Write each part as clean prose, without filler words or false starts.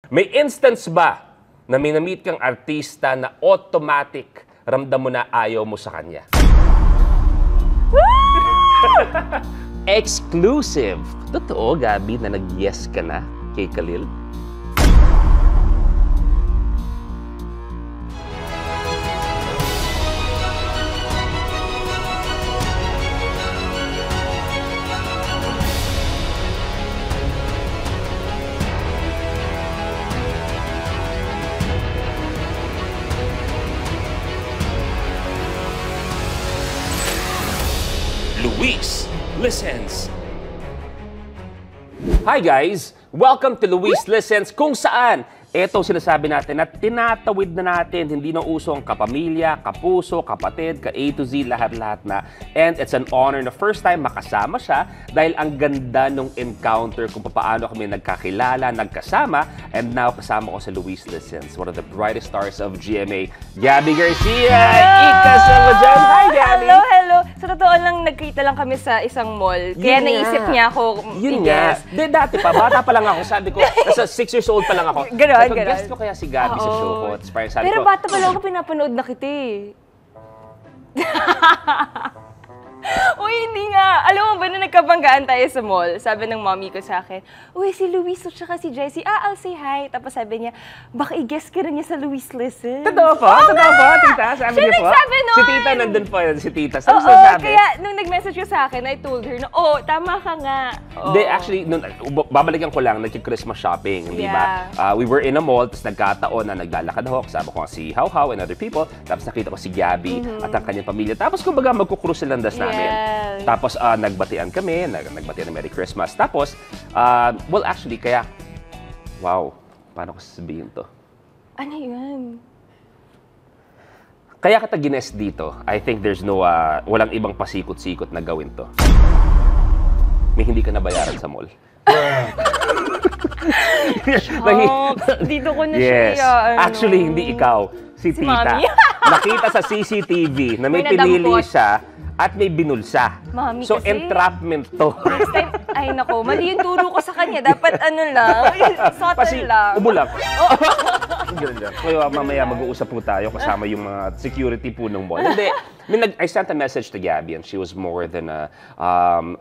May instance ba na minamit kang artista na automatic ramdam mo na ayaw mo sa kanya? Exclusive! Totoo, Gabi, na nag-yes ka na kay Khalil? Luis Listens. Hi guys! Welcome to Luis Listens, kung saan etong sinasabi natin at tinatawid na natin, hindi na uso ang kapamilya, kapuso, kapatid, ka-A to Z, lahat-lahat na. And it's an honor na first time makasama siya dahil ang ganda nung encounter kung paano kami nagkakilala, nagkasama, and now kasama ko sa Luis Listens, one of the brightest stars of GMA, Gabby Garcia! Ikasama dyan! Hi, Gabby! Hello, hello! Sa totoo lang, nagkita lang kami sa isang mall. Kaya naisip niya ako, yun nga. Dati pa, bata pa lang ako. Sabi ko, nasa 6 years old pa lang ako. Ganon. Guest ko kaya si Gabby sa show ko. Sabi pero ko, bata pa lang ako, pinapanood na kita eh. Uy, hindi nga. Alam mo ba na nagkabanggaan tayo sa mall? Sabi ng mommy ko sa akin, uy, si Luis at saka si Jessie, I'll say hi. Tapos sabi niya, baka i-guess ka rin niya sa Luis Listens. Totoo po? Totoo po, tita? Sabi niya po? Sabi nun! Si tita nandun po, si tita. Sabi Oo, sabi. kaya nung nag-message ko sa akin, I told her na, tama ka nga. Hindi, actually, babalikan ko lang, nag-Christmas shopping, di ba? We were in a mall, tapos nagkataon na naglalakad ako, kasama ko si How How and other people, tapos nakita ko si Gabby at ang kanyang pamilya. Tapos kumbaga magkukrus silang das namin. Tapos nagbatian kami, nagbatian ng Merry Christmas. Tapos, well actually, kaya, wow, paano ko sasabihin to? Ano yun? Kaya kita gines dito, I think there's no, walang ibang pasikot-sikot na gawin to. May hindi ka nabayaran sa mall. Dito ko na yes. siya. Actually, hindi ikaw. Si tita. Mami. Nakita sa CCTV na may pinili siya at may binulsa. Mami, so, kasi entrapment to. Next time, ay nako, mali yung turo ko sa kanya. Dapat ano lang, subtle lang. Umulak. Kaya mamaya mag-uusap po tayo kasama yung mga security po ng mall. Hindi, I sent a message to Gabby and she was more than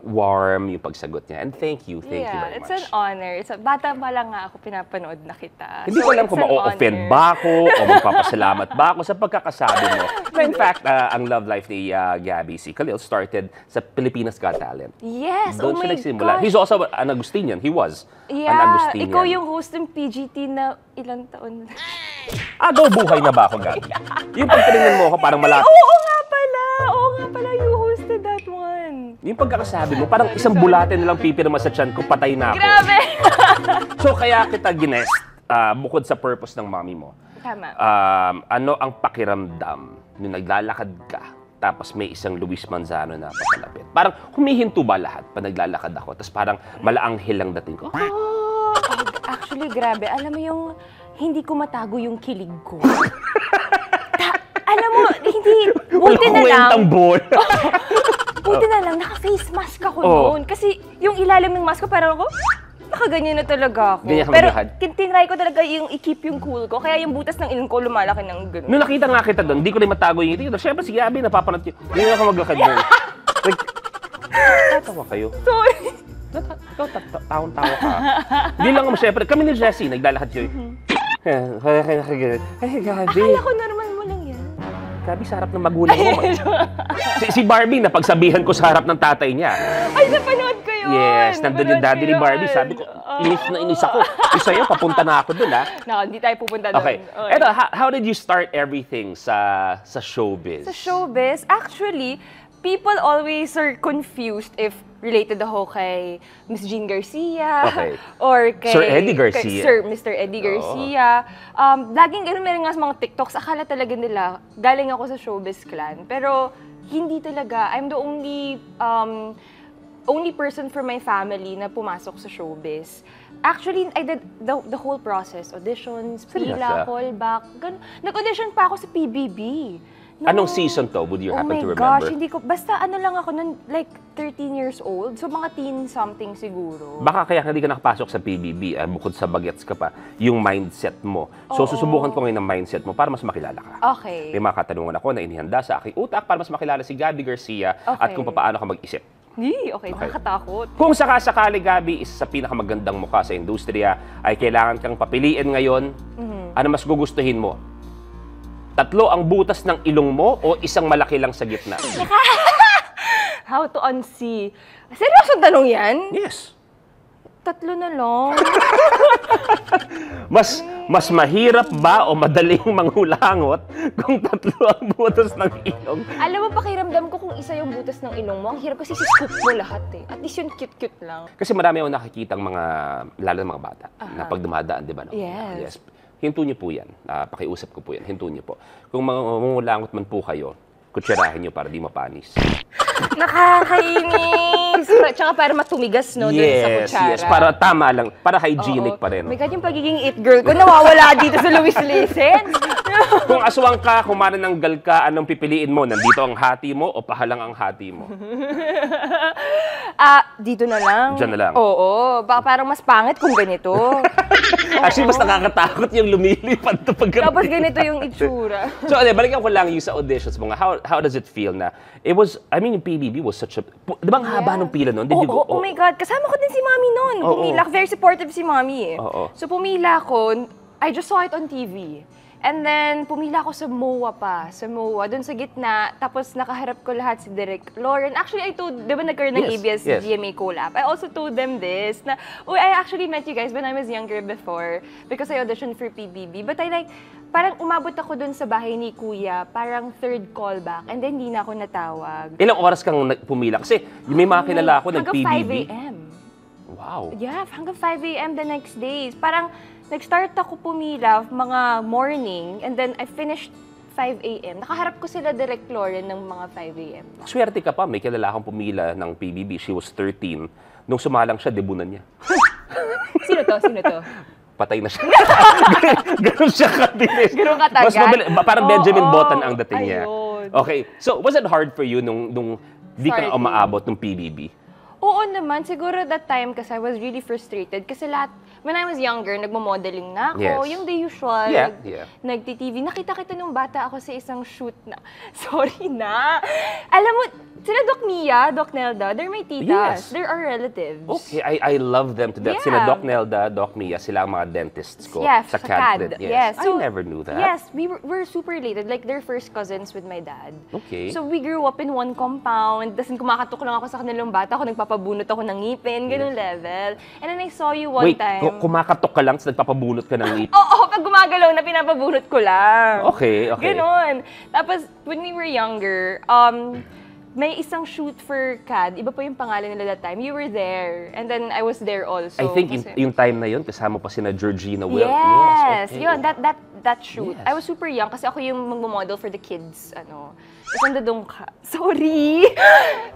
warm yung pagsagot niya. And thank you very much. It's an honor. Bata pa lang nga ako, pinapanood na kita. Hindi ko alam kung ma-offend ba ako o magpapasalamat ba ako sa pagkakasabi mo. In fact, ang love life ni Gabby, si Khalil, started sa Pilipinas Got Talent. Yes, Doon siya nagsimula. He's also an Agustinian. He was an Agustinian. Ikaw yung host ng PGT na ilang taon na. Buhay na ba ako, Gabby? Yung pagtinignan mo ako, parang malapit. Oo nga pala, you hosted that one. Yung pagkakasabi mo, parang isang bulate nilang pipirma sa tiyan ko, patay na ako. Grabe! So, kaya kita ginest, bukod sa purpose ng mommy mo. Tama. Ano ang pakiramdam nung naglalakad ka, tapos may isang Luis Manzano na papalapit? Parang humihinto ba lahat pa naglalakad ako? Tapos parang malaanghel ang dating ko. Actually, grabe. Alam mo yung hindi ko matago yung kilig ko. Alam mo, hindi, buti na lang. Buti na lang, naka-face mask ako noon. Kasi yung ilalim ng mask ko, parang ako, nakaganyan na talaga ako. Pero tinry ko talaga yung i-keep yung cool ko. Kaya yung butas ng ilong ko lumalaki ng gano'n. Nung nakita nga kita doon, hindi ko rin matago yung ngiti. Siyempre si Gabby, napapanood ko. Hindi na ako maglakad doon. Tatawa kayo. Sorry. Ikaw, taon-tawa ka. Hindi lang naman, siyempre, kami ni Jessie, naglalakad kayo. Ay, Gabby. Akala ko normal mo lang yan. Gabby, sa harap ng magulang mo. Si Barbie, napagsabihan ko sa harap ng tatay niya. Ay, napanood ko yun. Yes, nandun yung daddy ni Barbie. Sabi ko, inis na inis ako. Isa yun, papunta na ako dun, ha? Nako, hindi tayo pupunta doon. Okay. Eto, how did you start everything sa showbiz? Sa showbiz, actually, people always are confused if related ako kay Miss Jean Garcia or kay Sir Eddie Garcia. Mr. Eddie Garcia. Laging ganun meron nga sa mga TikToks, akala talaga nila galing ako sa showbiz clan. Pero hindi talaga. I'm the only person from my family na pumasok sa showbiz. Actually, I did the whole process. Auditions, pila, callback. Nag-audition pa ako sa PBB. Anong season to? Would you happen to remember? Oh my gosh, hindi ko. Basta ano lang ako nun, like 13 years old. So, mga teen-something siguro. Baka kaya hindi ka nakapasok sa PBB, bukod sa bagets ka pa, yung mindset mo. So, susubukan ko ngayon ng mindset mo para mas makilala ka. Okay. May mga katanungan ako na inihanda sa aking utak para mas makilala si Gabby Garcia at kung paano ka mag-isip. Okay, nakakatakot. Kung sakasakali, Gabby, isa sa pinakamagandang mukha sa industriya, ay kailangan kang papiliin ngayon, ano mas gugustuhin mo? 3 ang butas ng ilong mo o isang malaki lang sa gitna? How to unsee? Seryosong tanong yan? Yes. 3 na lang. Mas mahirap ba o madaling manghulangot kung 3 ang butas ng ilong? Alam mo, pakiramdam ko kung isa yung butas ng ilong mo. Ang hirap kasi scoop mo lahat eh. At least yung cute-cute lang. Kasi marami akong nakikitang mga, lalo ng mga bata, na pag dumadaan, di ba? No? Yes. Hinto niyo po yan. Pakiusap ko po yan. Hinto niyo po. Kung mangungulangot man po kayo, kutsirahin niyo para di mapanis. Nakakainis! Tsaka para matumigas, no? Dun sa kutsara. Yes. Para tama lang. Para hygienic pa rin. Oh my God, yung pagiging it girl ko nawawala dito sa Luis Lessons. Kung aswang ka, kung manananggal ka, anong pipiliin mo? Nandito ang hati mo o pahalang ang hati mo? Dito na lang. Diyan na lang. Oo. Baka parang mas pangit kung ganito. Actually, mas nakakatakot yung lumilipad to pag Tapos ganito yung itsura. So, balikan ko lang yung sa auditions mo nga. How does it feel na? It was, I mean, yung PBB was such a, di ba ang haba ng pila nun? Oh my God. Kasama ko din si Mami nun. Pumila. Very supportive si Mami eh. So, pumila ko. I just saw it on TV. And then, pumila ako sa MOA pa. Sa MOA, dun sa gitna. Tapos, nakaharap ko lahat si Derek Lauren. Actually, I told, di ba nagkaroon ng ABS-GMA collab? I also told them this, na, I actually met you guys when I was younger before because I auditioned for PBB. But parang umabot ako dun sa bahay ni Kuya, parang 3rd callback, and then hindi na ako natawag. Ilang oras kang pumila? Kasi may mga kilala ako ng PBB. Hanggang 5 a.m. Wow. Yeah, hanggang 5 a.m. the next day. Parang, nag-start ako pumila mga morning, and then I finished 5 a.m. Nakaharap ko sila Direct Lauren ng mga 5 a.m. Swerte ka pa, may kilala akong pumila ng PBB. She was 13. Nung sumalang siya, debunan niya. Sino to? Patay na siya. Ganun siya kabilis. Ganun katagal? Parang Benjamin Button ang dating niya. Ayun. Okay, so was it hard for you nung di ka umaabot ng PBB? Oo naman. Siguro that time kasi I was really frustrated. Kasi when I was younger, nagmo-modeling na ako. Yung the usual. Nagti-TV. Nakita kita nung bata ako sa isang shoot na. Sorry na. Alam mo, sila Doc Mia, Doc Nelda, they're my titas. They're our relatives. Okay, I love them to death. Sila Doc Nelda, Doc Mia, sila ang mga dentists ko sa CAD. Yes. So, I never knew that. Yes, we're super related. Like, they're first cousins with my dad. Okay. So, we grew up in one compound. Tapos kumakatok lang ako sa kanilang bata. Ako nagpapabunot ako ng ngipin. Ganun level. And then I saw you one time. Kumakatok ka lang sa nagpapabunot ka ng ngipin? Oo, pag gumagalaw na pinapabunot ko lang. Okay. Ganun. Tapos, when we were younger, may isang shoot for CAD. Iba pa yung pangalan nila that time. You were there. And then, I was there also. I think yung time na yun, kasama pa sina Georgina Will. Yes. Okay. Yun, that shoot. I was super young kasi ako yung magmo-model for the kids. Tapos nandun ka. Sorry!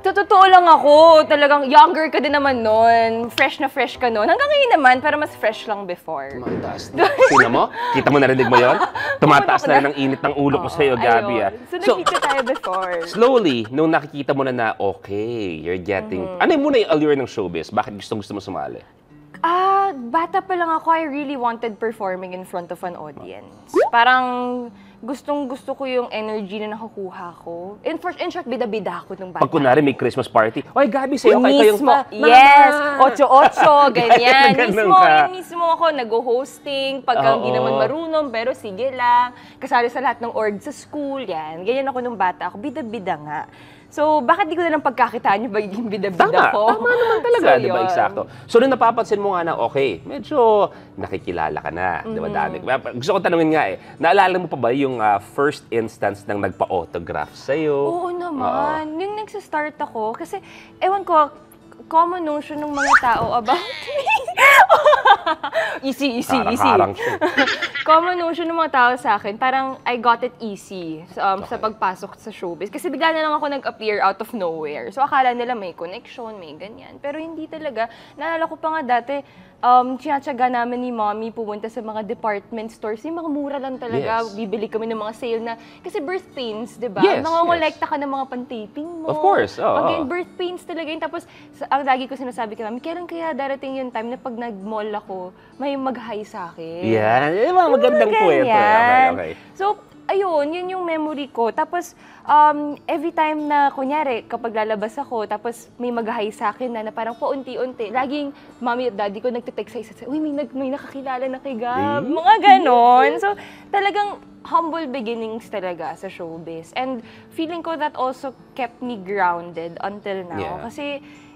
Totoo lang ako. Talagang younger ka din naman nun. Fresh na fresh ka nun. Hanggang ngayon naman, pero mas fresh lang before. Tumataas na. Sino mo? Kita mo, narinig mo yun? Tumataas na ng init ng ulo ko sa'yo, Gabby. So, nagkita tayo before. Slowly, nung nakikita mo na okay, you're getting... Ano yung muna yung allure ng showbiz? Bakit gusto mo sumali? Bata pa lang ako, I really wanted performing in front of an audience. Parang gustong-gusto ko yung energy na nakukuha ko. In short, bida-bida ako nung bata. Pag kunwari may Christmas party, oy, Gabby, sa'yo kayo yung... Yes! 8-8, ganyan. Mismo ako, nag-hosting, pagka hindi naman marunong, pero sige lang. Kasali sa lahat ng org sa school, yan. Ganyan ako nung bata ako, bida-bida nga. So, bakit di ko na lang pagkakitaan yung magiging bida-bida ko? Tama naman talaga, di ba? Eksakto. So, nung napapansin mo nga na, okay, medyo nakikilala ka na, di ba, dami. Gusto ko tanungin nga naalala mo pa ba yung first instance ng nagpa-autograph sa'yo? Oo naman. Yung nagsa-start ako, kasi, ewan ko, common notion ng mga tao about me. Easy. Common notion ng mga tao sa akin, parang I got it easy sa pagpasok sa showbiz. Kasi bigla na lang ako nag-appear out of nowhere. So akala nila may connection, may ganyan. Pero hindi talaga. Naalala ko pa nga dati, Tinatsaga namin ni Mommy pumunta sa mga department stores. Yung mga mura lang talaga. Yes. Bibili kami ng mga sale na, kasi birth pains, di ba? Yes, Nangongolekta ka ng mga pantaping mo. Of course, Pag yung birth pains talaga yun. Tapos, ang lagi ko sinasabi kay Mami, kailan kaya darating yung time na pag nag-mall ako, may mag-hi sa akin. Yan. Yung mga magandang kwento. Okay. So, ayun, yun yung memory ko. Tapos, every time na, kunyari, kapag lalabas ako, tapos may mag-hi sa akin na parang paunti-unti, laging Mommy at Daddy ko nagtitext sa isa, uy, may nakakilala na kay Gab. Mga ganon. So, talagang humble beginnings talaga sa showbiz. And feeling ko that also kept me grounded until now. Yeah. Kasi,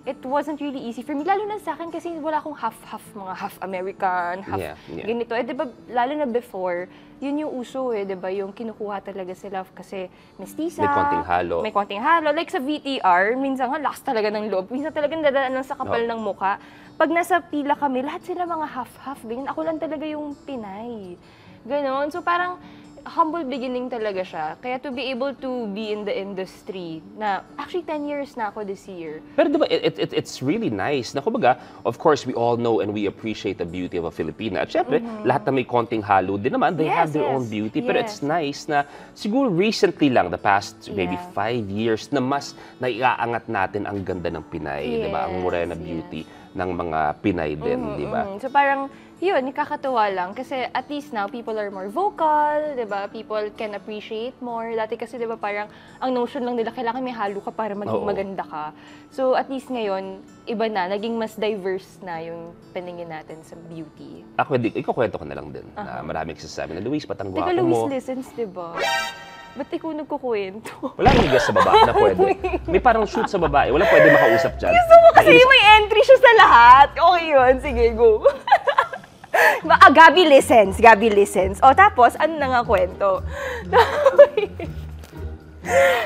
it wasn't really easy for me. Lalo na sa akin kasi wala akong mga half American, half ganito. Eh, di ba, lalo na before, yun yung uso di ba? Yung kinukuha talaga sila kasi mestiza. May konting halo. May konting halo. Like sa VTR, minsan nga lakas talaga ng loob. Minsan talaga nadadaan lang sa kapal ng muka. Pag nasa pila kami, lahat sila mga half-half. Ganyan. Ako lang talaga yung Pinay. Ganon. So parang, humble beginning talaga siya. Kaya to be able to be in the industry na actually 10 years na ako this year. Pero diba, it's really nice na kumbaga, of course, we all know and we appreciate the beauty of a Filipina. At syempre, lahat na may konting halo din naman, they have their own beauty. Pero it's nice na siguro recently lang, the past maybe 5 years, na mas naiaangat natin ang ganda ng Pinay, diba? Ang morena beauty ng mga Pinay din, diba? So parang, yun, nakakatuwa lang. Kasi at least now, people are more vocal, di ba? People can appreciate more. Dati kasi, di ba, parang ang notion lang nila, kailangan may halo ka para maging maganda ka. So at least ngayon, iba na, naging mas diverse na yung paningin natin sa beauty. Ako, ikaw kwento ko na lang din. Na maraming sasabi na, Luis, ba't ang gwapo Teka, mo? Luis listens, di ba? Ba't ikaw nagkukwento? Wala nang guest sa baba na pwede. May parang shoot sa babae. Wala pwede makausap dyan. Gusto mo kasi may entry siya sa lahat. Okay yun. Sige, go. Gabi listens. Gabi listens. O tapos, ano na nga kwento?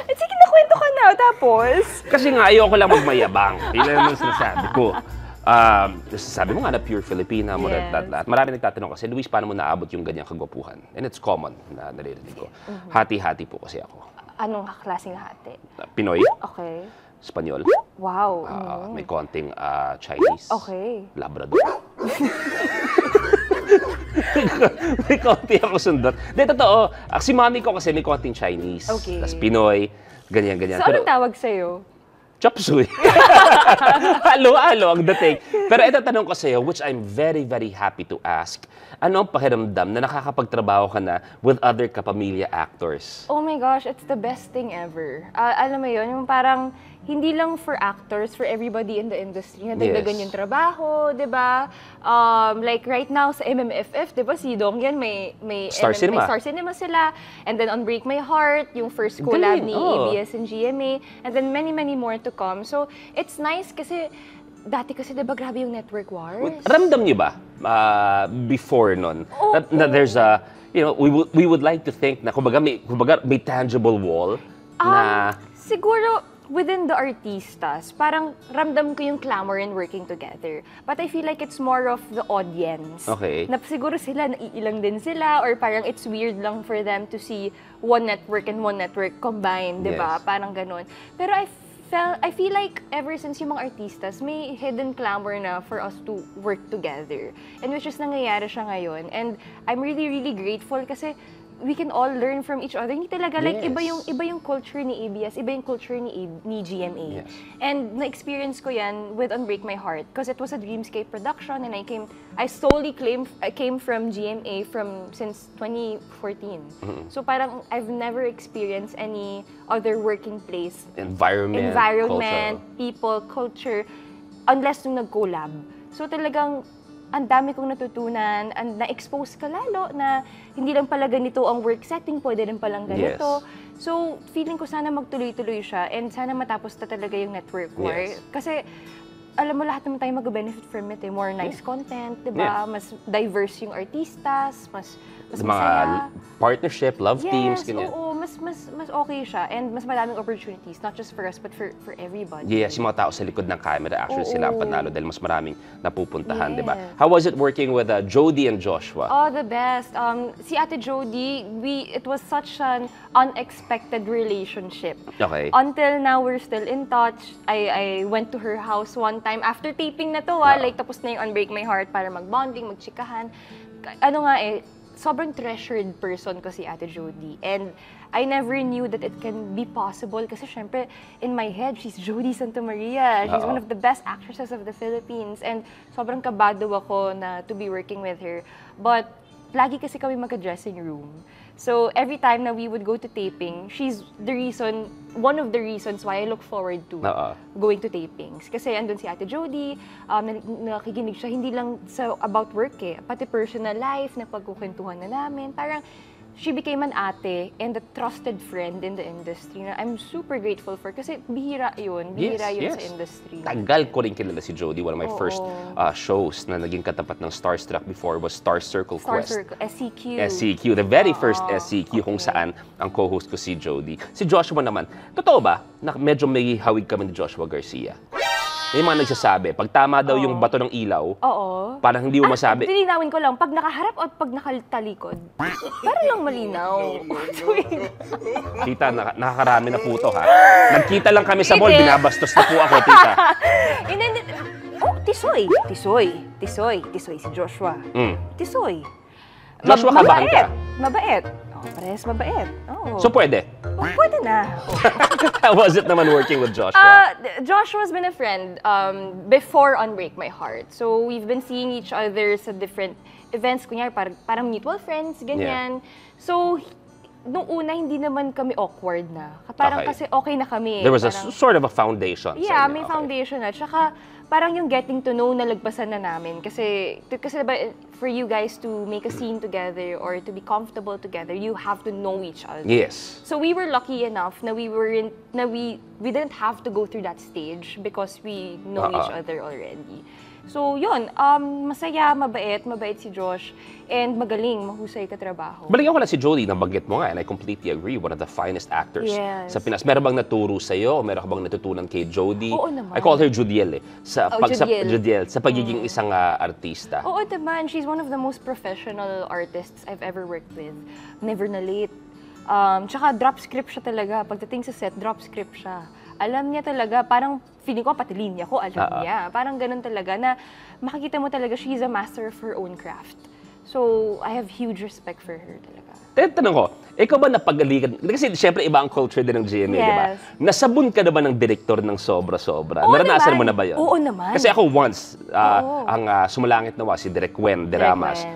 Sige na, kwento ka na. Tapos? Kasi nga, ayoko lang magmayabang. Yun naman sinasabi ko. Sabi mo nga na pure Filipina mo at marami nagtatanong kasi, Luis, paano mo naabot yung ganyang kagwapuhan? And it's common na naririnig ko. Hati-hati po kasi ako. Anong klaseng hati? Pinoy, Okay. Espanyol, Wow. may konting Chinese, Okay. Labrador. May konti ako sundot. Hindi, totoo. Si mami ko kasi may konting Chinese. Okay. Tapos Pinoy, ganyan-ganyan. So, anong tawag sa'yo? Chop suey. Halo-halo ang dating. Pero ito tanong ko sa'yo, which I'm very, very happy to ask. Ano ang pakiramdam na nakakapagtrabaho ka na with other kapamilya actors? Oh my gosh, it's the best thing ever. Alam mo yun, yung parang hindi lang for actors, for everybody in the industry, nadagdagan yung trabaho, di ba? Like right now sa MMFF, di ba, si Dongyan may Star Cinema. May Star Cinema sila. And then on Break My Heart, yung first collab ni ABS and GMA. And then many, many more to come. So, it's nice kasi dati kasi diba grabe yung network wars? Ramdam niyo ba before nun that there's a, you know, we would like to think na kumbaga may tangible wall na siguro within the artistas, parang ramdam ko yung clamor in working together. But I feel like it's more of the audience. Okay. Na siguro sila, naiilang din sila, or parang it's weird lang for them to see one network and one network combined, di ba? Parang ganun. Pero I feel like ever since yung mga artistas, may hidden clamor na for us to work together. And which is nangyayari siya ngayon. And I'm really, really grateful kasi we can all learn from each other. Hindi talaga, like, iba yung culture ni ABS, iba yung culture ni GMA. Yes. And na-experience ko yan with Unbreak My Heart because it was a Dreamscape production and I solely came from GMA since 2014. So parang I've never experienced any other working place. Environment, people, culture, unless nung nag-collab. So talagang ang dami kong natutunan, and na-expose ka lalo na hindi lang pala ganito ang work setting, pwede rin palang ganito. So, feeling ko sana magtuloy-tuloy siya and sana matapos na talaga yung network war. Kasi, alam mo, lahat naman tayo mag-benefit from it. More nice content, di ba? Mas diverse yung artistas, mas masaya. Mga partnership, love teams, ganyan. Oo, mas okay siya and mas maraming opportunities, not just for us but for everybody. Yes, yung mga tao sa likod ng camera, actually sila ang panalo dahil mas maraming napupuntahan, di ba? Yes. How was it working with Jody and Joshua? Oh, the best. Si Ate Jody, it was such an unexpected relationship. Okay. Until now, we're still in touch. I went to her house one time after taping na to, like tapos na yung Unbreak My Heart para mag-bonding, magchikahan. Ano nga sobrang treasured person ko si Ate Jody. And I never knew that it can be possible kasi syempre, in my head, she's Jody Santa Maria. She's one of the best actresses of the Philippines. And sobrang kabado ako na to be working with her. But lagi kasi kami magka-dressing room. So every time na we would go to taping, she's one of the reasons why I look forward to going to tapings. Kasi andun si Ate Jody, nakikinig siya hindi lang about work pati personal life, na pagkukwentuhan na namin. Parang she became an ate and a trusted friend in the industry na I'm super grateful for kasi bihira yun sa industry. Tagal ko rin kilala si Jody. One of my first shows na naging katapat ng Starstruck before was Star Circle Quest. SCQ, the very first SCQ kung saan ang co-host ko si Jody. Si Joshua naman, totoo ba na medyo may hawig kami ni Joshua Garcia? May mga nagsasabi, pag tama daw yung bato ng ilaw, parang hindi mo masabi. Lilinawin ko lang, pag nakaharap o pag nakatalikod, para lang malinaw. Tita, nakakarami na po to, ha? Nagkita lang kami sa mall, binabastos na po ako, tita. Tisoy si Joshua. Tisoy. Joshua, kabahan ka? Mabait. Parehas mabait. So pwede? Pwede na. How was it naman working with Joshua? Joshua's been a friend before Unbreak My Heart. So we've been seeing each other sa different events. Kunyari, parang mutual friends, ganyan. So, nung una, hindi naman kami awkward na. Parang kasi okay na kami. There was a sort of a foundation. Yeah, may foundation na. Tsaka, parang yung getting to know, nalagpasan na namin. Kasi diba, for you guys to make a scene together or to be comfortable together, you have to know each other. Yes. So we were lucky enough na we didn't have to go through that stage because we know each other already. So yun, masaya, mabait si Josh, and magaling, mahusay katrabaho. Baligyan ko lang si Jody, nabanggit mo nga, and I completely agree, one of the finest actors sa Pinas. Meron bang naturo sa'yo o meron ka bang natutunan kay Jody? Oo naman. I call her Judiel Judiel. Sa pagiging isang artista. Oo naman, she's one of the most professional artists I've ever worked with. Never na late. Tsaka drop script siya talaga. Pagdating sa set, drop script siya. Alam niya talaga, parang feeling ko pati linya ko, alam niya. Parang ganun talaga na makikita mo talaga she's a master of her own craft. So, I have huge respect for her talaga. Tanong ko, ikaw ba napagalikan? Kasi siyempre iba ang culture din ng GMA, di ba? Nasabon ka na ba ng direktor ng sobra-sobra? Naranasan mo na ba yun? Oo naman. Kasi ako once, ang Sumulangit Nawa, si Direk Wen Deramas,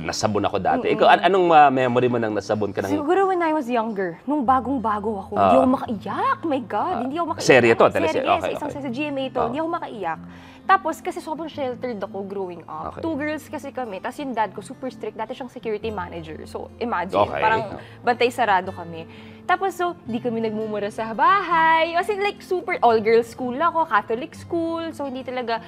nasabon ako dati. Ikaw, anong memory mo nang nasabon ka ng... Siguro when I was younger, nung bagong-bago ako, hindi ako makaiyak. My God, hindi ako makaiyak. Serye to? Serye, sa GMA to, hindi ako makaiyak. Tapos, kasi sobrang sheltered ako growing up. Two girls kasi kami. Tapos yung dad ko, super strict. Dati siyang security manager. So, imagine, parang bantay sarado kami. Tapos, so, di kami nagmumura sa bahay. Kasi like, super all-girls school ako, Catholic school. So, hindi talaga...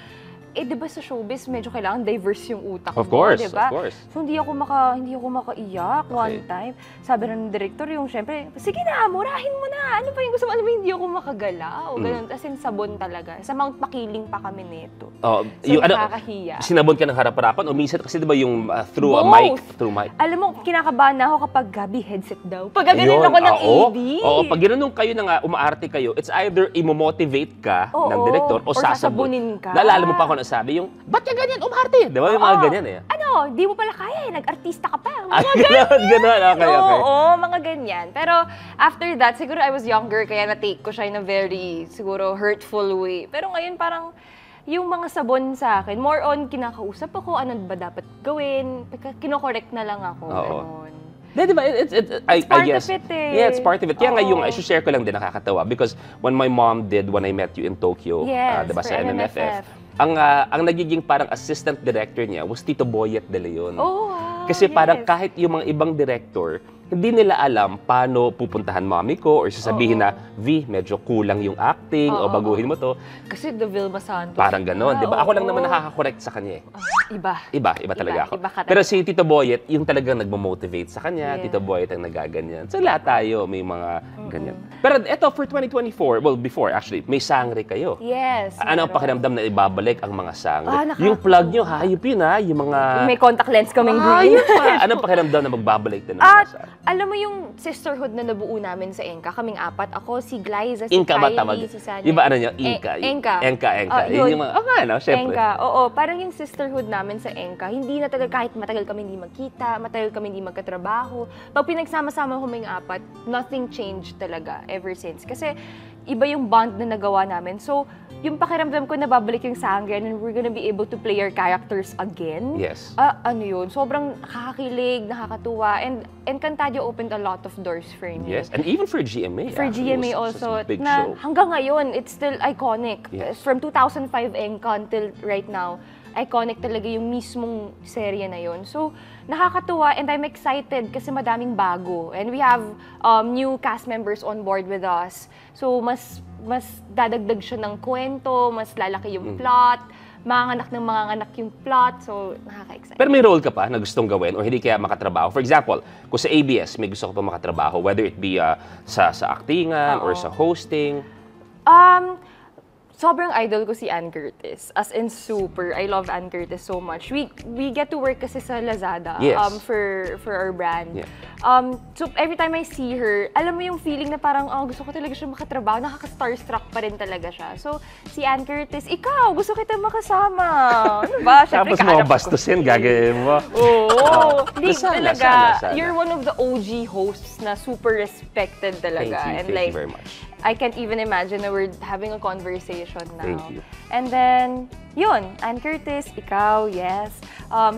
di ba sa showbiz, medyo kailangan diverse yung utak mo, di ba? Of course. So, hindi ako makaiyak one time. Sabi ng director yung, syempre, sige na, murahin mo na. Ano pa yung gusto mo? Alam mo, hindi ako makagalaw. Ganun. As in, sabon talaga. Sa Mount Makiling pa kami nito. So, nakakahiya. Sinabon ka ng harap-harapan? O minsan, kasi di ba yung through a mic? Alam mo, kinakabahan na ako kapag gabi headset daw. Pag gano'n ako ng AD. Oo, pag gano'n kayo na umaarte kayo, it's either imo-motivate ka ng director o sasabunin ka. Naalala mo pa ako sabi yung, ba't ka ganyan, umarte? Di ba yung mga ganyan eh? Ano, di mo pala kaya nag-artista ka pa. Ganun, okay. Oo, mga ganyan. Pero after that, siguro I was younger, kaya na-take ko siya in a very, siguro, hurtful way. Pero ngayon parang, yung mga sabon sa akin, more on kinakausap ako, ano ba dapat gawin, kino-correct na lang ako. Di ba? It's part of it eh. Yeah, it's part of it. Kaya nga yung, i-share ko lang din, nakakatawa. Because when my mom did When I Met You in Tokyo, di ba, sa MMFF, ang nagiging parang assistant director niya was Tito Boyet de Leon. Kasi parang kahit yung mga ibang director, hindi nila alam paano pupuntahan mommy ko or sasabihin na, V, medyo kulang yung acting o baguhin mo to. Kasi the Vilma Santos. Parang ganon, di ba? Ako lang naman nakaka-correct sa kanya eh. Iba talaga ako. Pero si Tito Boyet, yung talagang nagmo-motivate sa kanya, Tito Boyet ang nagaganyan. So lahat tayo may mga ganyan. Pero eto, for 2024, well, before actually, may sangre kayo. Yes. Ano ang pakiramdam na ibabalik ang mga sangre? Yung plug nyo, hayop yun ha, yung mga... May contact lens kaming green. Hayop pa! Anong pakiramdam na magbabalik din ng mga sangre? Alam mo yung sisterhood na nabuo namin sa Enka, kaming apat. Ako, si Glyza, si Inka ba Kylie, tawag? si Sanya. Iba ano nyo? Inka. Enka. Yun yung mga, syempre. Enka, oo. Parang yung sisterhood namin sa Enka, hindi na talaga kahit matagal kami hindi magkita, matagal kami hindi magkatrabaho. Pag pinagsama-sama kaming apat, nothing changed talaga ever since. Kasi iba yung bond na nagawa namin. So, yung pakiramdam ko na babalik yung sangre and we're gonna be able to play our characters again. Yes. Ano yun? Sobrang nakakakilig, nakakatuwa. And Encantadio opened a lot of doors for me. Yes, and even for GMA. For GMA also, big na show. hanggang ngayon, it's still iconic. Yes. From 2005 Enca until right now, iconic talaga yung mismong serye na yun. So, nakakatuwa and I'm excited kasi madaming bago. And we have new cast members on board with us. So, mas dadagdag siya ng kwento, mas lalaki yung plot, manganak ng manganak yung plot. So, nakaka-excite. Pero may role ka pa na gustong gawin o hindi kaya makatrabaho? For example, kung sa ABS may gusto ko pa makatrabaho, whether it be sa actingan or sa hosting? Sobrang idol ko si Ann Curtis. As in super. I love Ann Curtis so much. We get to work kasi sa Lazada for our brand. Yeah. So every time I see her, alam mo yung feeling na parang gusto ko talaga siya makatrabaho. Nakaka-starstruck pa rin talaga siya. So si Ann Curtis, ikaw, gusto kita makasama. Ano ba? Tapos mga bastusin, gagawin mo. Oo. Hindi Sana. talaga. You're one of the OG hosts na super respected talaga. Thank you very much. I can't even imagine that we're having a conversation now. Thank you. And then, yun, Ann Curtis, ikaw, yes.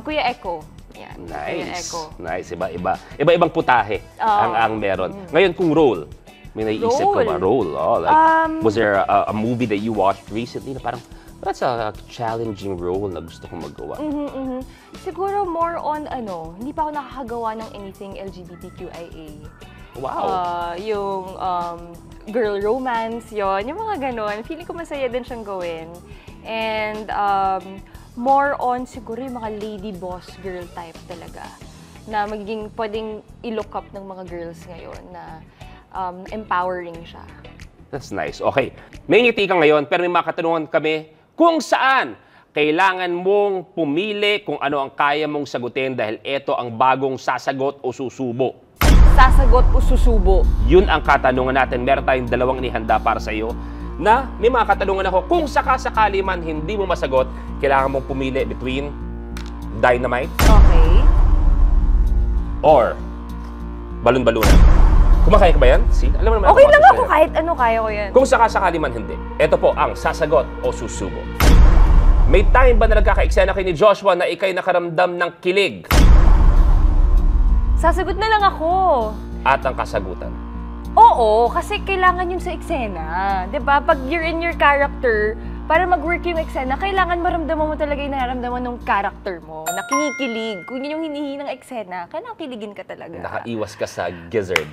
Kuya Echo. Yan, Kuya Echo. Nice. Iba-ibang putahe ang meron. Ngayon, kung role, may naiisip ka ba? Role? Was there a movie that you watched recently na parang, that's a challenging role na gusto kong magawa? Siguro more on, hindi pa ako nakakagawa ng anything LGBTQIA. Wow. Yung girl romance, yung mga ganon. Feeling ko masaya din siyang gawin. And more on siguro yung mga lady boss girl type talaga. Na magiging pwedeng i-look up ng mga girls ngayon na empowering siya. That's nice. Okay. May ngiti ka ngayon, pero may mga katanungan kami kung saan kailangan mong pumili kung ano ang kaya mong sagutin dahil ito ang bagong sasagot o susubo. Sasagot o susubo? Yun ang katanungan natin. Meron tayong dalawang inihanda para sa iyo na may mga katanungan ako. Kung sakasakali man hindi mo masagot, kailangan mong pumili between Dynamite or Balon-Balunan. Kumakaya ka ba yan? See? Alam mo naman okay lang ako kahit ano kaya ko yan. Kung sakasakali man hindi, ito po ang sasagot o susubo. May time ba na nagkaka-eksena kay ni Joshua na ikay nakaramdam ng kilig? Sasagot na lang ako. At ang kasagutan? Oo, kasi kailangan yun sa eksena. 'Di ba? Pag you're in your character, para mag-work yung eksena, kailangan maramdaman mo talaga yung nararamdaman ng character mo. Na kinikilig. Kung yun yung hinihingi ng eksena, kailangan kiligin ka talaga. Nakaiwas ka sa gizzard.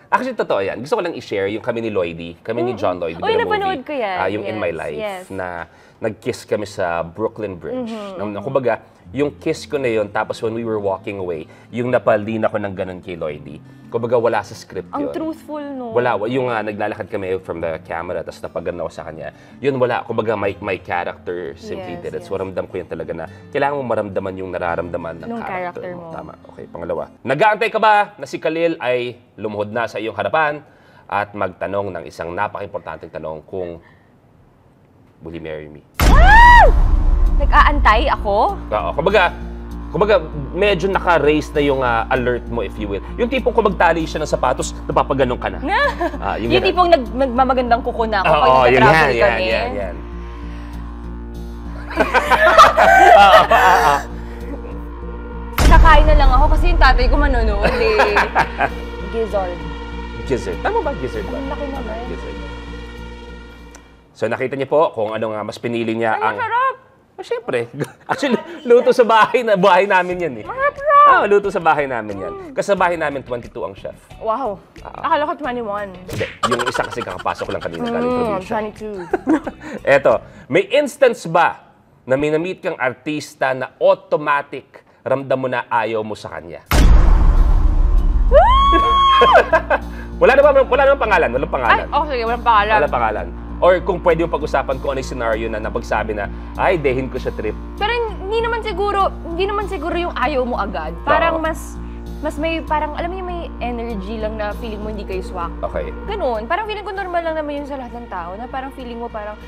Actually, totoo yan. Gusto ko lang i-share yung kami ni Lloydie, kami ni John Lloyd. Uy, napanood ko yan. Yung In My Life, na nag-kiss kami sa Brooklyn Bridge. Kumbaga, yung kiss ko na yun, tapos when we were walking away, yung napalin ako ng ganun kay Lloydie. Kumbaga, wala sa script yun. Ang truthful, no? Wala. Yung naglalakad kami from the camera, tapos napagano ako sa kanya. Yun, wala. Kumbaga, my character simply did it. So, ramdam ko yun talaga na kailangan mo maramdaman yung nararamdaman ng character mo. Tama. Okay, pangalawa. Nag-aantay ka ba na si Khalil ay lumuhod na sa iyong harapan at magtanong ng isang napaka-importanteng tanong kung will you marry me? Nag-aantay ako? Oo. Kumbaga, medyo naka-raise na yung alert mo, if you will. Yung tipong kung magtali siya ng sapatos, napapaganong ka na. Yung tipong nagmamagandang kuko na ako pag nag-travel kami. Yan. Kakain na lang ako kasi yung tatay ko manonood eh. Gizzard. Tama ba? Gizzard ba? Ang laki naman. Gizzard. So nakita niyo po kung ano nga mas pinili niya Ay, masarap! Syempre. Actually, luto sa bahay namin yan eh. Luto sa bahay namin yan. Kasi sa bahay namin, 22 ang chef. Wow. Akala ko 21. Hindi. Yung isa kasi kakapasok lang kanina galing probinsya. 22. Eto, may instance ba na minamit kang artista na automatic ramdam mo na ayaw mo sa kanya? Wala naman pangalan. Walang pangalan. Ay, okay, walang pangalan. Walang pangalan. Or kung pwede yung pag-usapan kung ano yung scenario na napagsabi na, ay, dehin ko siya trip. Pero hindi naman siguro yung ayaw mo agad. Parang mas may, parang, alam mo yung may energy lang na feeling mo hindi kayo swak. Okay. Ganun. Parang feeling ko normal lang naman yun sa lahat ng tao na parang feeling mo parang,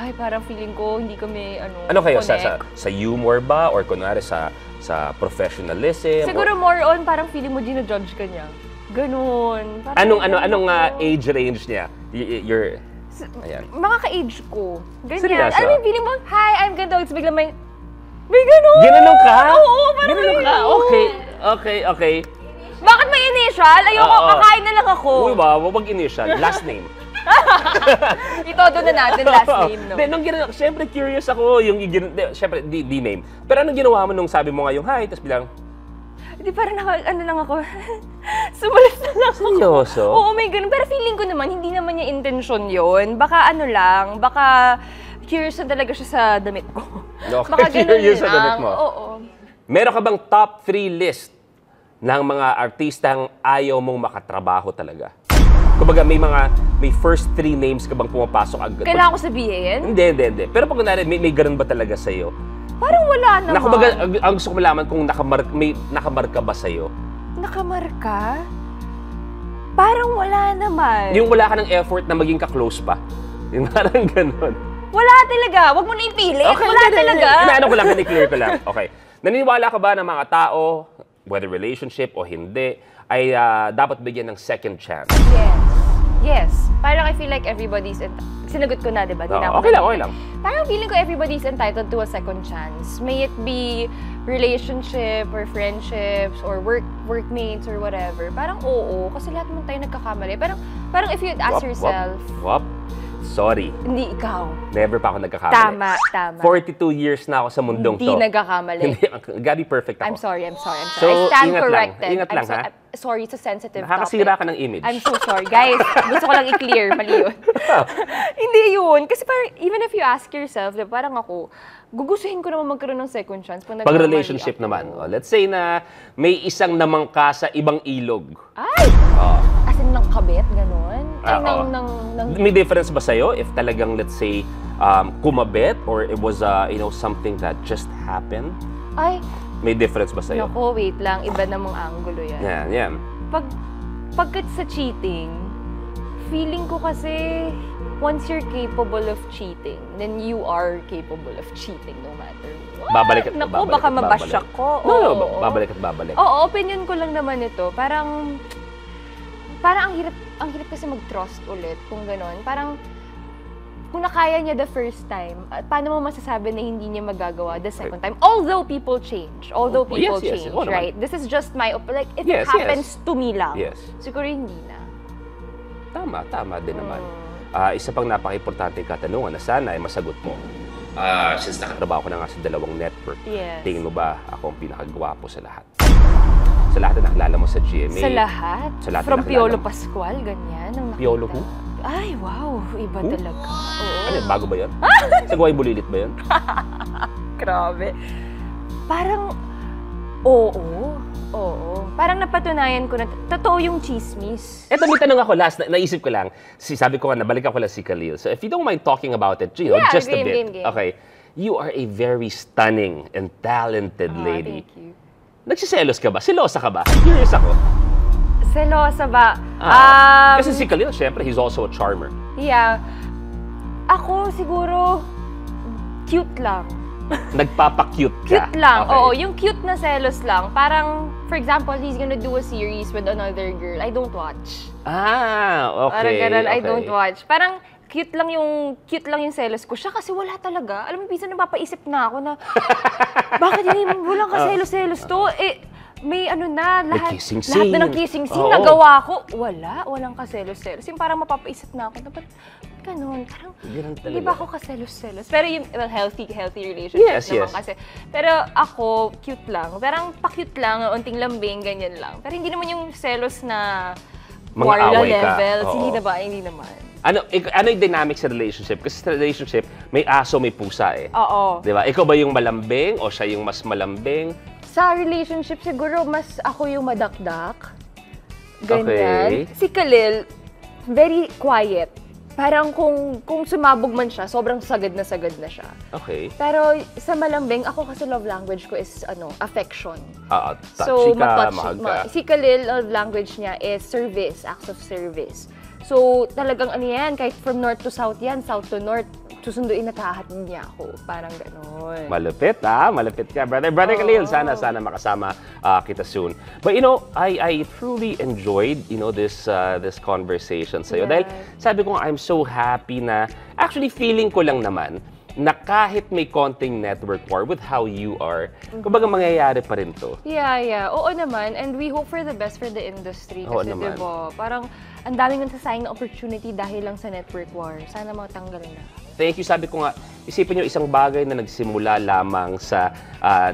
ay, parang feeling ko hindi kami, ano kayo, sa humor ba? Or kunwari sa professionalism? Siguro more on parang feeling mo ginajudge ka niya. Ganun. Anong age range niya? Ayan. Mga ka-age ko. Ganyan. Seryoso? Alam mo yung feeling mo, hi, I'm ganito. It's biglang may ganun. Ginanong ka? Oo, parang ginanong ka? Okay. Bakit may initial? Ayoko, kakain na lang ako. Uy, wag initial. Last name. Itodo na natin last name, no? Nung siyempre curious ako, siyempre, di name. Pero anong ginawa mo nung sabi mo nga yung hi, tapos bilang, Hindi, parang ano lang ako. Sumulit na lang ako. Seryoso? Oo, may ganun. Pero feeling ko naman, hindi naman niya intention yun. Baka ano lang, baka curious na talaga siya sa damit ko. Okay, baka ganun curious lang. sa damit mo? Oo. Meron ka bang top 3 list ng mga artistang ayaw mong makatrabaho talaga? Kumbaga, may first 3 names ka bang pumapasok agad? Kailangan ko sabihin? Hindi. Pero pag kunwari, may ganun ba talaga sa'yo? Parang wala naman. Kumbaga, ang gusto ko malaman kung may nakamarka ba sa'yo? Nakamarka? Parang wala naman. Yung wala ka ng effort na maging ka-close pa. Yung parang ganun. Wala talaga. Huwag mo na ipilit. Okay, wala talaga. Inaano ko lang, clear ko lang. Okay. Naniniwala ka ba na mga tao, whether relationship o hindi, ay dapat bigyan ng second chance? Yes. Parang I feel like everybody's sinagot ko na, di ba? Okay lang. Parang feeling ko everybody's entitled to a second chance. May it be relationship or friendships or workmates or whatever. Parang oo, kasi lahat naman tayo nagkakamali. Parang if you'd ask yourself... Sorry. Hindi ikaw. Never pa ako nagkakamali. Tama. 42 years na ako sa mundong to. Hindi nagkakamali. Gotta be perfect ako. I'm sorry. So, I stand ingat corrected. Ingat lang, ha? Sorry, it's a sensitive topic. Nakakasira ka ng image. I'm so sorry. Guys, gusto ko lang i-clear. Mali yun. Hindi yun. Kasi parang, even if you ask yourself, parang ako, gugustuhin ko naman magkaroon ng second chance. Pag relationship naman. Let's say na may isang namangka sa ibang ilog. Ay! As in, ng kabit, gano'n? May difference ba sa'yo if talagang, let's say, kumabit or it was, something that just happened? Ay! May difference ba sa'yo? Naku, wait lang. Iba namang angulo yan. Yan. Pagkat sa cheating, feeling ko kasi once you're capable of cheating, then you are capable of cheating no matter what. Naku, baka mabash ako. No, babalik. Oo, opinion ko lang naman ito. Parang ang hirap kasi mag-trust ulit kung gano'n. Parang kung nakaya niya the first time, paano mo masasabi na hindi niya magagawa the second time? Although people change. Yes. Right? This is just my opinion. Like, it happens to me lang. Yes. Siguro hindi na. Tama din naman. Isa pang napaka-importante katanungan na sana ay masagot mo. Since nakatrabaho ko na nga sa dalawang network, tingin mo ba ako ang pinakagwapo sa lahat? Sa lahat na nakilala mo sa GMA? Sa lahat? From Piolo Pascual, ganyan? Piolo who? Ay, wow. Iba talaga. Oo. Ano, bago ba yun? Sa Guay Bulilit ba yun? Grabe. Parang, oo. Parang napatunayan ko na, totoo yung chismis. Eto, may tanong ako last, naisip ko lang. Sabi ko nga, nabalikan ko lang si Khalil. So if you don't mind talking about it, just a bit. Game. Okay. You are a very stunning and talented lady. Thank you. Nagsiselos ka ba? Silosa ka ba? Curious ako. Selosa ba? Kasi si Khalil, syempre, he's also a charmer. Yeah. Ako siguro, cute lang. Nagpapa-cute ka? Cute lang, okay. Oo. Yung cute na selos lang. Parang, for example, he's gonna do a series with another girl. I don't watch. Okay. Parang ganun, I don't watch. Parang, cute lang yung selos ko. Siya kasi wala talaga. Alam mo, minsan napapaisip na ako na, bakit hindi mo lang ka-selos-selos to? May lahat na ng kissing scene nagawa ko. Walang kaselos-selos. Yung parang mapapaisip na ako, dapat ganun? Parang, Ganun talaga. hindi ba ako kaselos-selos? Pero yung, well, healthy relationship naman kasi. Pero ako, cute lang. Parang pa-cute lang, unting lambing, ganyan lang. Pero hindi naman yung selos na mga away levels. ka. Hindi naman, hindi naman. Ano yung dynamic sa relationship? Kasi sa relationship, may aso, may pusa eh. Oo. Di ba? Ikaw ba yung malambing o siya yung mas malambing? Sa relationship, siguro mas ako yung madakdak. Ganyan. Okay. Si Khalil, very quiet. Parang kung sumabog man siya, sobrang sagad na siya. Okay. Pero sa malambing, ako kasi love language ko is affection. Touchy ka, mahal ka. Si Khalil, love language niya is service, acts of service. So talagang ano yan, kahit from north to south yan, south to north, susunduin na tahatid niya ako. Parang gano'n. Malupit malupit ka, brother. Brother Khalil, sana makasama kita soon. But I truly enjoyed, this conversation sa'yo. Dahil sabi ko, I'm so happy na, actually feeling ko lang naman, na kahit may konting network war with how you are, kumbaga mangyayari pa rin to. Yeah. Oo naman. And we hope for the best for the industry. Kasi diba, parang ang daming nagsasayang na opportunity dahil lang sa network war. Sana matanggal na. Thank you. Sabi ko nga, isipin nyo isang bagay na nagsimula lamang sa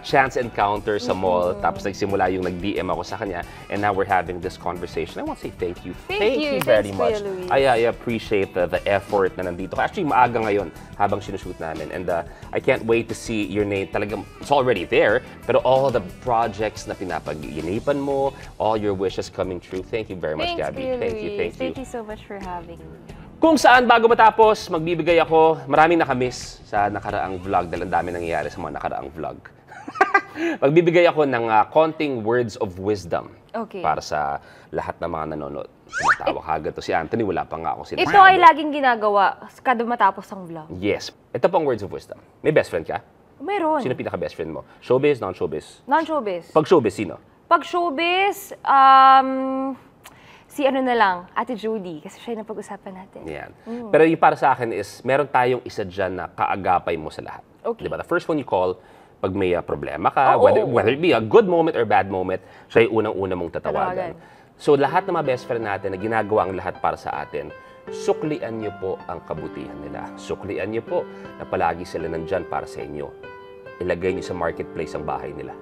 chance encounter sa mall, tapos nagsimula yung nag-DM ako sa kanya, and now we're having this conversation. I want to say thank you. Thank you very much. I appreciate the effort na nandito. Actually, maaga ngayon habang sinushoot namin, and I can't wait to see your name. Talagang, it's already there, pero all the projects na pinapag-iinipan mo, all your wishes coming true. Thank you very much, Gabby. Thank you. Thank you so much for having me. Kung saan, bago matapos, magbibigay ako, maraming nakamiss sa nakaraang vlog dahil ang dami nangyayari sa mga nakaraang vlog. Magbibigay ako ng konting words of wisdom para sa lahat ng mga nanonood. Tumatawa kagad to si Anthony, wala pa nga ako sinasabi. Ito ay laging ginagawa kada matapos ang vlog. Yes. Ito pang words of wisdom. May best friend ka? Meron. Sino pinaka-best friend mo? Showbiz, non-showbiz? Non-showbiz. Pag showbiz, sino? Pag showbiz, si ano na lang, Ate Judy, kasi siya yung napag-usapan natin. Yan. Pero yung para sa akin is, meron tayong isa dyan na kaagapay mo sa lahat. Okay. Diba? The first one you call, pag may problema ka, whether it be a good moment or bad moment, siya yung unang-una mong tatawagan. So lahat ng mga best friend natin na ginagawa ang lahat para sa atin, suklian niyo po ang kabutihan nila. Suklian niyo po na palagi sila nandyan para sa inyo. Ilagay niyo sa marketplace ang bahay nila.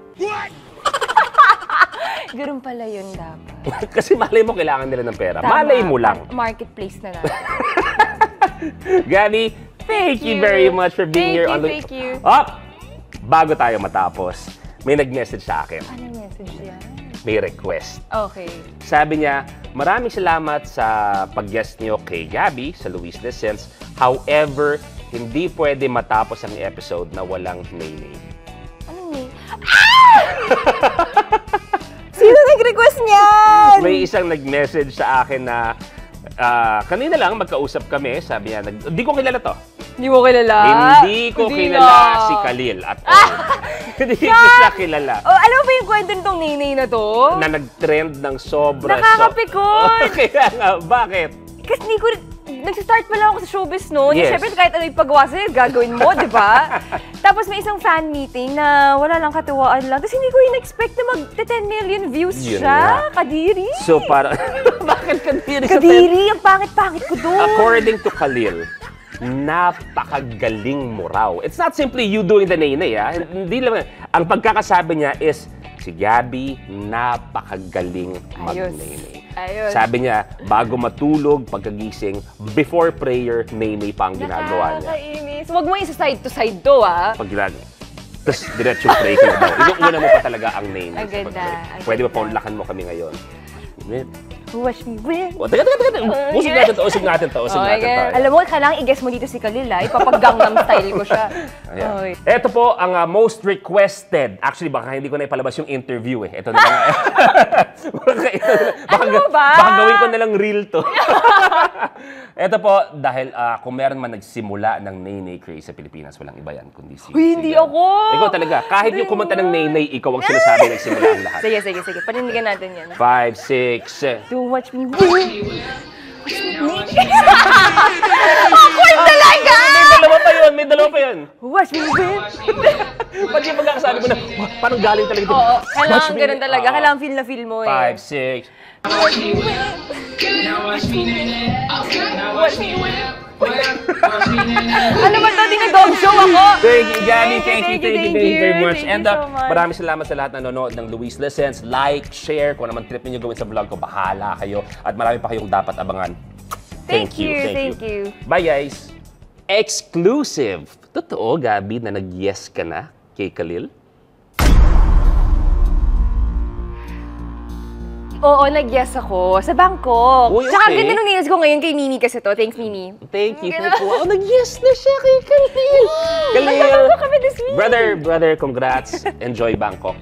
Ganun pala yun dapat. Kasi malay mo kailangan nila ng pera. Tama. Malay mo lang. Marketplace na natin. Gabby, thank you very much for being here. Thank you. Bago tayo matapos, may nag-message sa akin. Anong message yan? May request. Okay. Sabi niya, maraming salamat sa pag-guest niyo kay Gabby sa Luis Listens. However, hindi pwede matapos ang episode na walang Naynay. Anong Naynay? Sino nag-request niyan? May isang nag-message sa akin na kanina lang magkausap kami. Sabi niya, hindi ko kilala to. Hindi mo kilala? Hindi ko kilala si Khalil at all. Hindi ko siya kilala. Alam mo ba yung kwento nitong Naynay na to? Na nag-trend ng sobra. Nakakapikon! Kaya nga, bakit? Kasi hindi ko nagsistart pa lang ako sa showbiz noon. Yes. Siyempre, kahit ano yung paggawa sa'yo, gagawin mo, di ba? Tapos may isang fan meeting na wala lang katuwaan lang. Tapos hindi ko in-expect na mag-10 million views siya. Kadiri. So, para bakit Kadiri? Kadiri, ang pangit-pangit ko doon. According to Khalil, napakagaling mo raw. It's not simply you doing the Naynay, Hindi lang. Ang pagkakasabi niya is, si Gabby, napakagaling mag-Naynay. Sabi niya, bago matulog, pagkagising, before prayer, Naynay pa ang ginagawa niya. Nakakainis. Huwag mo isa-side to side to, Pag ginagawa. Tapos, diretsong pray ka na daw. Inuuna mo pa talaga ang Naynay. Ang ganda. Pwede ba paunlakan mo kami ngayon? Watch me win. Taga. Usog natin to. Alam mo, kailangan i-guess mo dito si Khalil, Ipapag-Gangnam style ko siya. Ito po ang most requested. Actually, baka hindi ko na ipalabas yung interview Ito na lang. Baka gawin ko na lang reel to. Ito po, dahil kung meron man nagsimula ng Naynay craze sa Pilipinas, walang iba yan, kundi si... Uy, hindi ako! Ikaw talaga. Kahit yung kumanta ng Naynay, ikaw ang sinasabi nagsimula ang lahat. Sige. Panindigan natin yan. 5, 6, 7. Don't watch me win! Awkward talaga! May dalawa pa yun. Watch me win! Pag yung pagkakasabi mo na, parang galing talaga ito. Oo, kailangan ganun talaga. Kailangan feel na feel mo 5, 6. Watch me win. Now watch me win. Now watch me win. Ano ba ito? Dinadog show ako? Thank you, Gabby. Thank you very much. Thank And you so much. maraming salamat sa lahat na nanonood ng Luis Listens. Like, share, kung naman trip niyo gawin sa vlog ko, bahala kayo. At marami pa kayong dapat abangan. Thank you. Bye, guys. Exclusive. Totoo, Gabby, na nag-yes ka na kay Khalil? Oo, nag-yes ako. Sa Bangkok. Uy, Tsaka okay. ganda nung nails ko ngayon kay Mimi kasi to. Thanks, Mimi. Thank you. Wow, nag-yes na siya kay Khalil. Khalil, Magkakaroon kami this week. brother, congrats. Enjoy Bangkok.